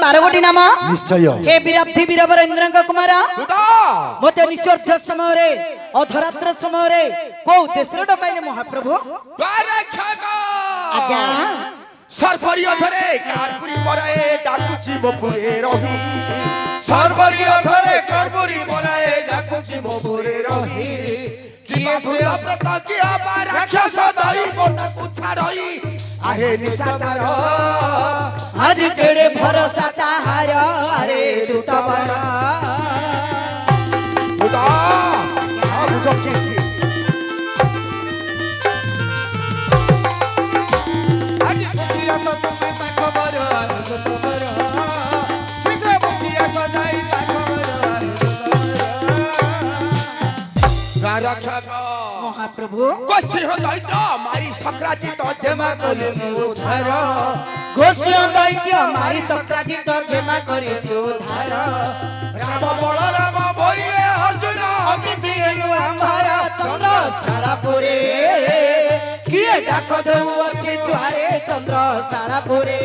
12 नाम निश्चय हे विराधि वीरवर इंद्र कुमार मत निस्वार्थ समय रे अधरात्र समय रे को उद्देश्य डकाइले महाप्रभु आज्ञा सरपरी अधरे कारपुरी पराए डाकुची बपुरे रही सरपरी अधरे कारपुरी पराए डाकुची बपुरे रही किया सुया प्रता किया बा राक्षस दई बोटा कुछा रही आहे निशाचर आज केड़े भरोसा ताहार अरे दुसबर खुदा अब जो किसी आज सुखिया तो तुम्हें खबर खबर शीघ्र मुखिया को जाई खबर रक्षक महाप्रभु गोसिंह दैत्य मारी सक्राजित जेमा करिछु उद्धार गोसिंह दैत्य मारी सक्राजित जेमा करिछु उद्धार राम बलराम भइले अर्जुन अतिथि हेनु आम्हार चंद्र सारापुरे किए डाक देउ अछि द्वारे चंद्र सारापुरे।